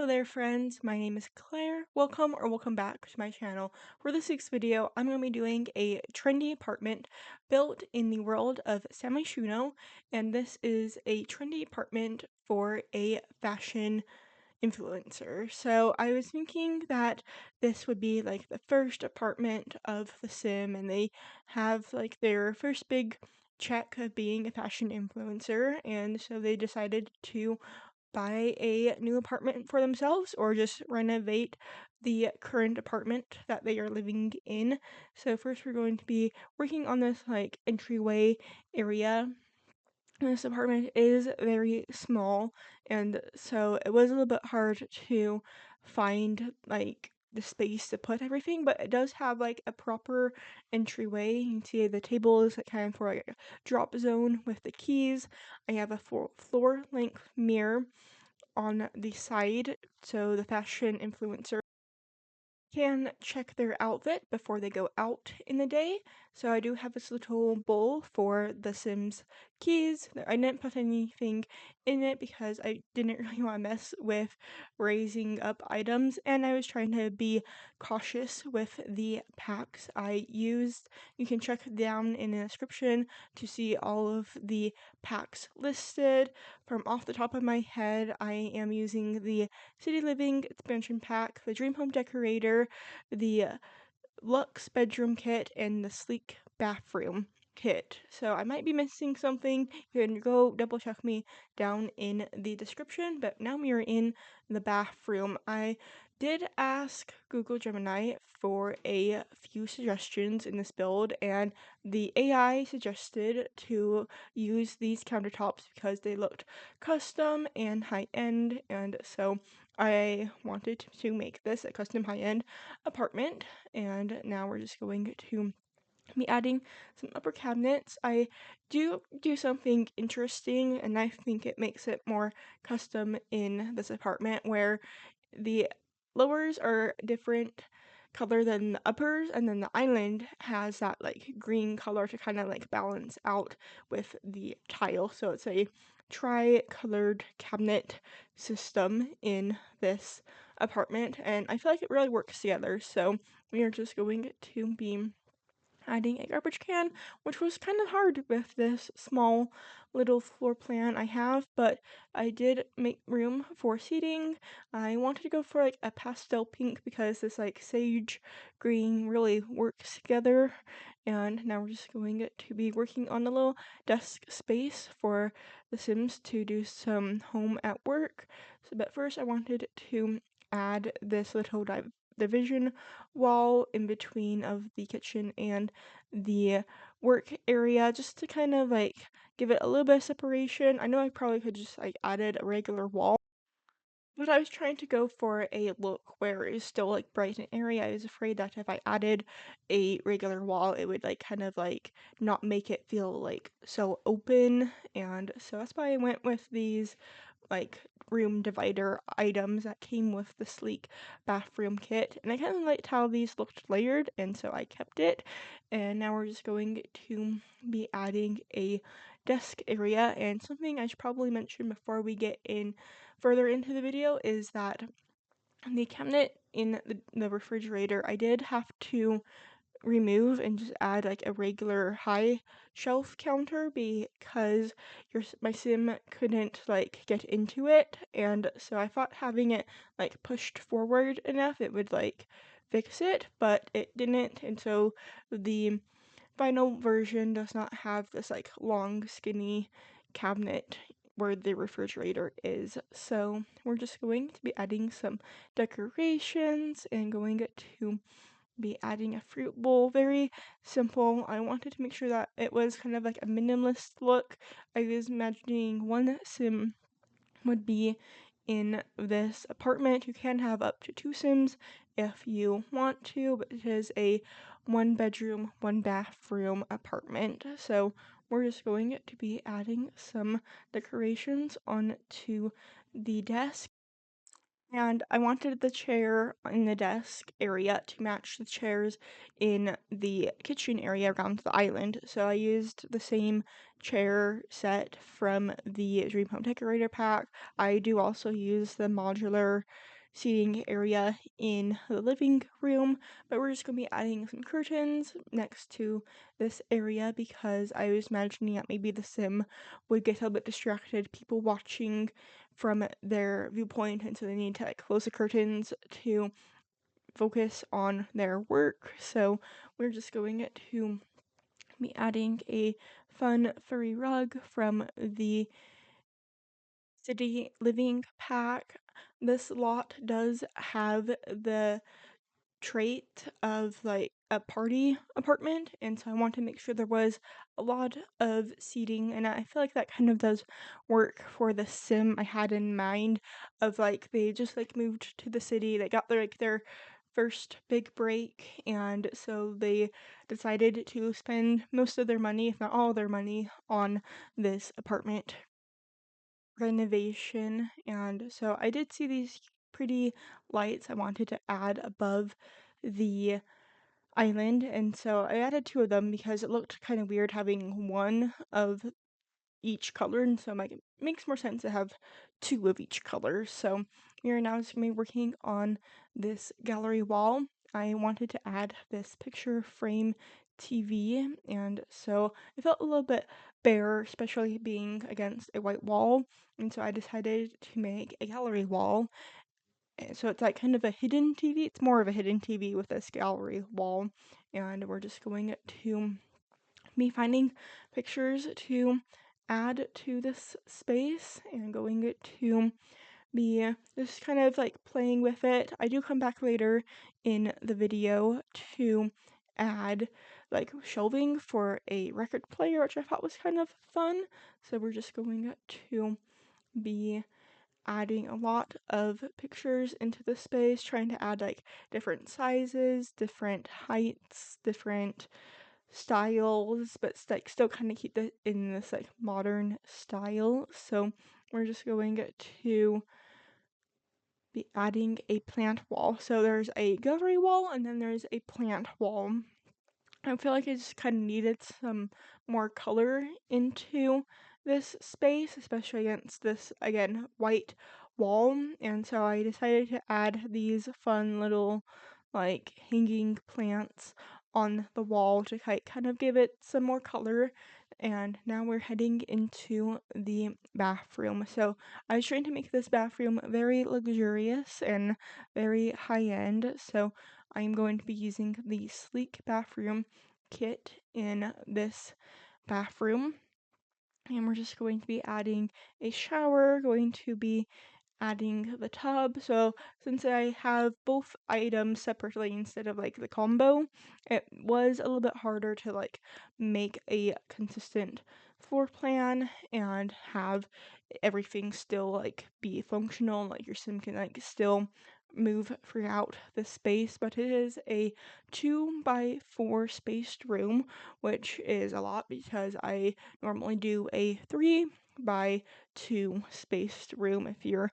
Hello there friends, my name is Claire. Welcome back to my channel. For this week's video, I'm going to be doing a trendy apartment built in the world of San Myshuno, and this is a trendy apartment for a fashion influencer. So I was thinking that this would be like the first apartment of the sim, and they have like their first big check of being a fashion influencer, and so they decided to buy a new apartment for themselves or just renovate the current apartment that they are living in. So first we're going to be working on this like entryway area. This apartment is very small, and so it was a little bit hard to find like the space to put everything, but it does have like a proper entryway. You can see the table is like kind of for like a drop zone with the keys. I have a floor length mirror on the side, so the fashion influencer can check their outfit before they go out in the day. So I do have this little bowl for the Sims keys. I didn't put anything in it because I didn't really want to mess with raising up items, and I was trying to be cautious with the packs I used. You can check down in the description to see all of the packs listed. From off the top of my head, I am using the City Living expansion pack, the Dream Home Decorator, the Luxe bedroom kit, and the Sleek bathroom kit. So I might be missing something. You can go double check me down in the description, but now we are in the bathroom. I did ask Google Gemini for a few suggestions in this build, and the AI suggested to use these countertops because they looked custom and high-end, and so I wanted to make this a custom high-end apartment. And now we're just going to be adding some upper cabinets. I do something interesting, and I think it makes it more custom in this apartment, where the lowers are different color than the uppers, and then the island has that like green color to kind of like balance out with the tile. So it's a tri-colored cabinet system in this apartment, and I feel like it really works together. So we are just going to be adding a garbage can, which was kind of hard with this small little floor plan I have, but I did make room for seating. I wanted to go for like a pastel pink because this like sage green really works together. And now we're just going to be working on a little desk space for the Sims to do some home at work. So, but first I wanted to add this little division wall in between of the kitchen and the work area, just to kind of like give it a little bit of separation. I know I probably could just like added a regular wall, but I was trying to go for a look where it's still like bright and airy. I was afraid that if I added a regular wall, it would like kind of like not make it feel like so open, and so that's why I went with these like room divider items that came with the sleek bathroom kit, and I kind of liked how these looked layered, and so I kept it. And now we're just going to be adding a desk area, and something I should probably mention before we get in further into the video is that the cabinet in the refrigerator I did have to remove and just add like a regular high shelf counter because my sim couldn't like get into it, and so I thought having it like pushed forward enough it would like fix it, but it didn't, and so the final version does not have this like long skinny cabinet where the refrigerator is. So we're just going to be adding some decorations and going to be adding a fruit bowl. Very simple. I wanted to make sure that it was kind of like a minimalist look. I was imagining one sim would be in this apartment. You can have up to 2 sims if you want to, but it is a 1 bedroom, 1 bathroom apartment. So we're just going to be adding some decorations onto the desk. And I wanted the chair in the desk area to match the chairs in the kitchen area around the island. So I used the same chair set from the Dream Home Decorator pack. I do also use the modular seating area in the living room, but we're just going to be adding some curtains next to this area because I was imagining that maybe the sim would get a little bit distracted, people watching from their viewpoint, and so they need to like close the curtains to focus on their work. So we're just going to be adding a fun furry rug from the city living pack. This lot does have the trait of like a party apartment, and so I want to make sure there was a lot of seating, and I feel like that kind of does work for the sim I had in mind of like they just like moved to the city, they got their first big break, and so they decided to spend most of their money, if not all their money, on this apartment renovation. And so I did see these pretty lights I wanted to add above the island, and so I added two of them because it looked kind of weird having one of each color, and so like it makes more sense to have two of each color. So we are now just gonna be working on this gallery wall. I wanted to add this picture frame TV, and so it felt a little bit bare, especially being against a white wall, and so I decided to make a gallery wall. So it's like kind of a hidden TV. It's more of a hidden TV with this gallery wall, and we're just going to be finding pictures to add to this space and going to be just kind of like playing with it. I do come back later in the video to add like shelving for a record player, which I thought was kind of fun. So we're just going to be adding a lot of pictures into the space, trying to add like different sizes, different heights, different styles, but like still kind of keep it in this like modern style. So we're just going to be adding a plant wall. So there's a gallery wall and then there's a plant wall. I feel like I just kind of needed some more color into this space, especially against this, again, white wall. And so I decided to add these fun little, like, hanging plants on the wall to kind of give it some more color. And now we're heading into the bathroom. So I was trying to make this bathroom very luxurious and very high end. So I'm going to be using the Sleek Bathroom Kit in this bathroom. And we're just going to be adding a shower, going to be adding the tub. So since I have both items separately instead of like the combo, it was a little bit harder to like make a consistent floor plan and have everything still like be functional, like your sim can like still move throughout the space. But it is a 2x4 spaced room, which is a lot because I normally do a 3x2 spaced room. If you're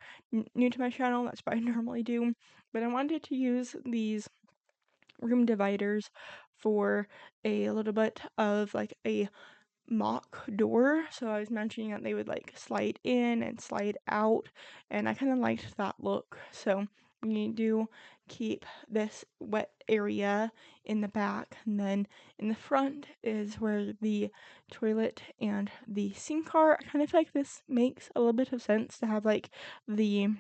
new to my channel, that's what I normally do. But I wanted to use these room dividers for a little bit of like a mock door. So I was mentioning that they would like slide in and slide out, and I kind of liked that look. So we do keep this wet area in the back, and then in the front is where the toilet and the sink are. I kind of feel like this makes a little bit of sense to have like the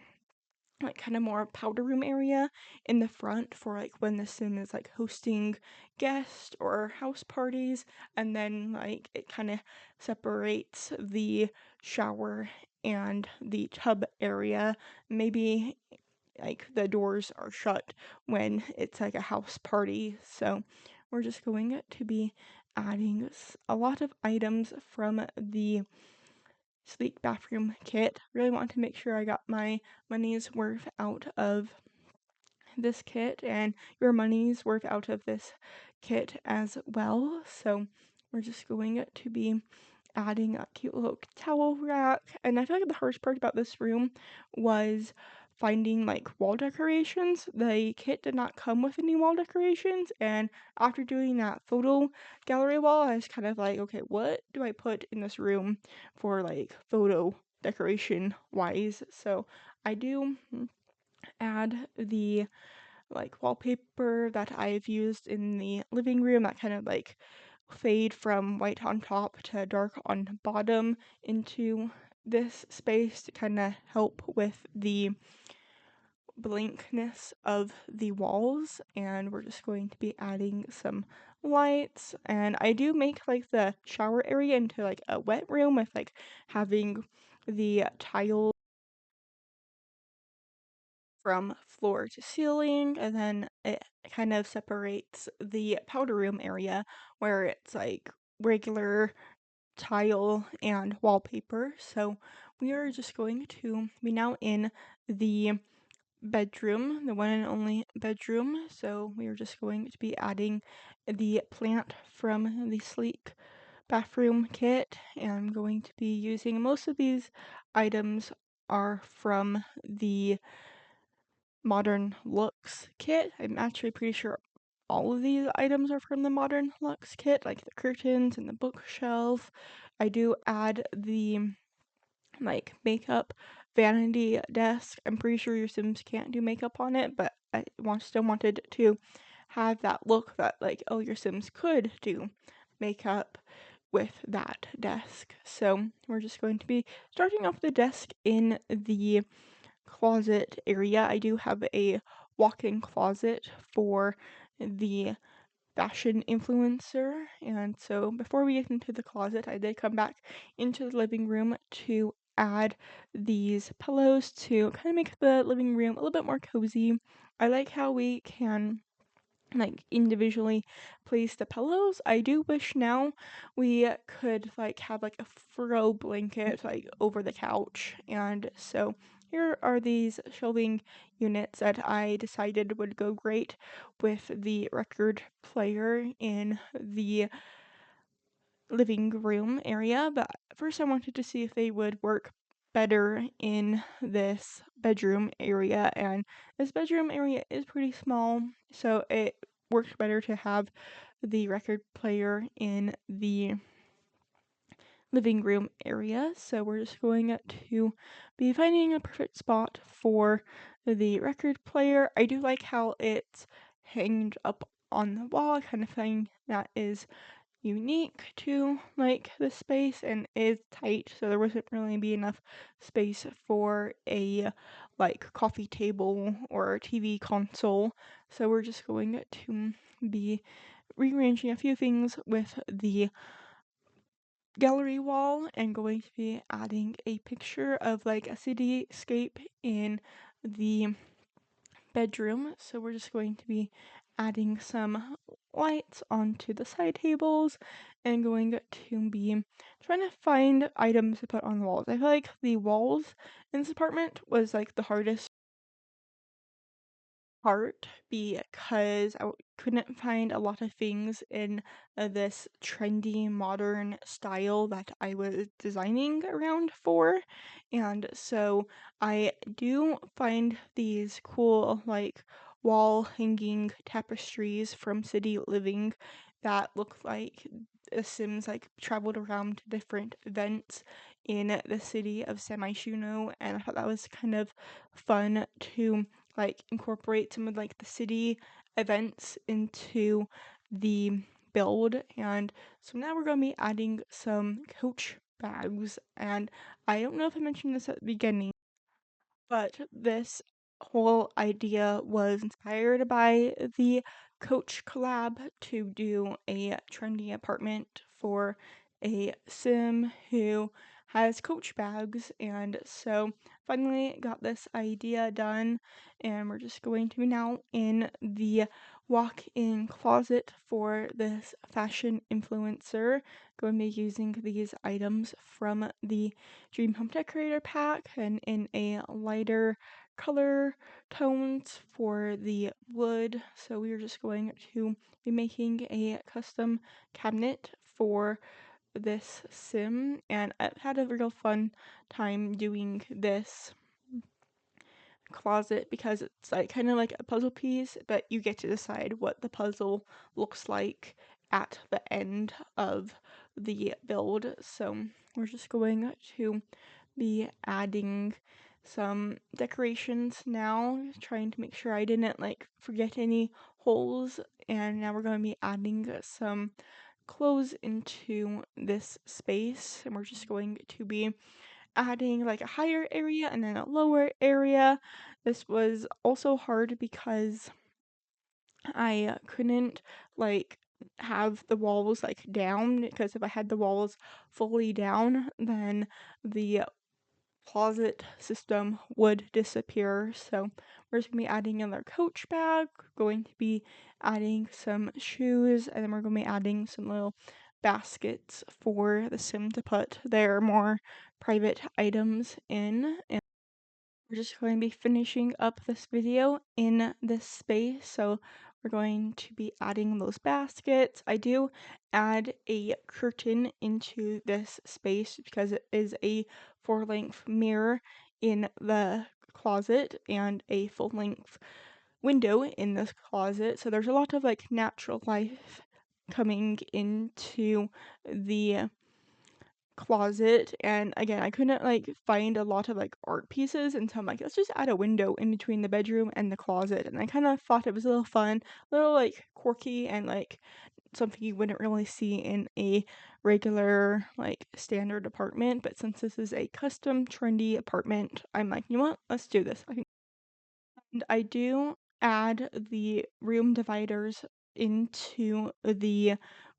like kind of more powder room area in the front for like when the sim is like hosting guests or house parties, and then like it kind of separates the shower and the tub area. Maybe like the doors are shut when it's like a house party. So we're just going to be adding a lot of items from the Sleek Bathroom Kit. Really want to make sure I got my money's worth out of this kit and your money's worth out of this kit as well. So we're just going to be adding a cute little towel rack. And I feel like the hardest part about this room was finding like wall decorations. The kit did not come with any wall decorations, and after doing that photo gallery wall, I was kind of like, okay, what do I put in this room for like photo decoration wise? So I do add the like wallpaper that I've used in the living room, that kind of like fade from white on top to dark on bottom into this space to kind of help with the blankness of the walls. And we're just going to be adding some lights, and I do make like the shower area into like a wet room with like having the tile from floor to ceiling, and then it kind of separates the powder room area where it's like regular tile and wallpaper. So we are just going to be now in the bedroom, the one and only bedroom. So we are just going to be adding the plant from the sleek bathroom kit, and I'm going to be using most of these items are from the Modern Luxe kit. I'm actually pretty sure all of these items are from the Modern Luxe kit, like the curtains and the bookshelf. I do add the like makeup vanity desk. I'm pretty sure your Sims can't do makeup on it, but I still wanted to have that look that like, oh, your Sims could do makeup with that desk. So we're just going to be starting off the desk in the closet area. I do have a walk-in closet for the fashion influencer, and so before we get into the closet, I did come back into the living room to add these pillows to kind of make the living room a little bit more cozy. I like how we can like individually place the pillows. I do wish now we could like have like a furrow blanket like over the couch, and so here are these shelving units that I decided would go great with the record player in the living room area, but first I wanted to see if they would work better in this bedroom area, and this bedroom area is pretty small, so it worked better to have the record player in the living room area. So we're just going to be finding a perfect spot for the record player. I do like how it's hanged up on the wall, kind of thing that is unique to like the space and is tight, so there wasn't really be enough space for a like coffee table or TV console. So we're just going to be rearranging a few things with the gallery wall and going to be adding a picture of like a cityscape in the bedroom. So we're just going to be adding some lights onto the side tables and going to be trying to find items to put on the walls. I feel like the walls in this apartment was like the hardest part because couldn't find a lot of things in this trendy modern style that I was designing around for. And so I do find these cool, like, wall hanging tapestries from City Living that look like the Sims like traveled around to different events in the city of San Myshuno, and I thought that was kind of fun to like incorporate some of like the city events into the build. And so now we're going to be adding some coach bags, and I don't know if I mentioned this at the beginning, but this whole idea was inspired by the Coach collab to do a trendy apartment for a sim who has Coach bags. And so finally got this idea done, and we're just going to be now in the walk-in closet for this fashion influencer. Going to be using these items from the Dream Home Decorator pack and in a lighter color tones for the wood. So we are just going to be making a custom cabinet for this sim, and I've had a real fun time doing this closet because it's like kind of like a puzzle piece, but you get to decide what the puzzle looks like at the end of the build. So we're just going to be adding some decorations now, trying to make sure I didn't like forget any holes. And now we're going to be adding some clothes into this space, and we're just going to be adding like a higher area and then a lower area. This was also hard because I couldn't like have the walls like down, because if I had the walls fully down, then the closet system would disappear. So we're just gonna be adding another coach bag, going to be adding some shoes, and then we're gonna be adding some little baskets for the sim to put their more private items in. And we're just going to be finishing up this video in this space, so we're going to be adding those baskets. I do add a curtain into this space because it is a full-length mirror in the closet and a full-length window in this closet, so there's a lot of like natural light coming into the closet. And again, I couldn't like find a lot of like art pieces, and so I'm like, let's just add a window in between the bedroom and the closet. And I kind of thought it was a little fun, a little like quirky, and like something you wouldn't really see in a regular like standard apartment. But since this is a custom trendy apartment, I'm like, you know what, let's do this. And I do add the room dividers into the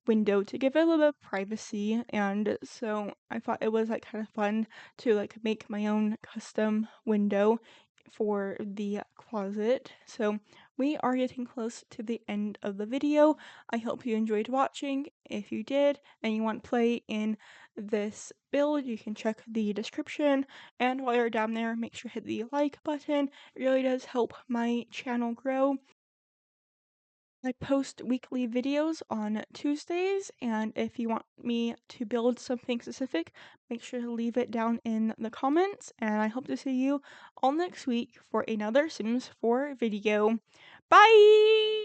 window to give it a little bit of privacy, and so I thought it was like kind of fun to like make my own custom window for the closet. So we are getting close to the end of the video. I hope you enjoyed watching. If you did and you want to play in this build, you can check the description, and while you're down there, make sure to hit the like button. It really does help my channel grow. I post weekly videos on Tuesdays, and if you want me to build something specific, make sure to leave it down in the comments, and I hope to see you all next week for another Sims 4 video. Bye!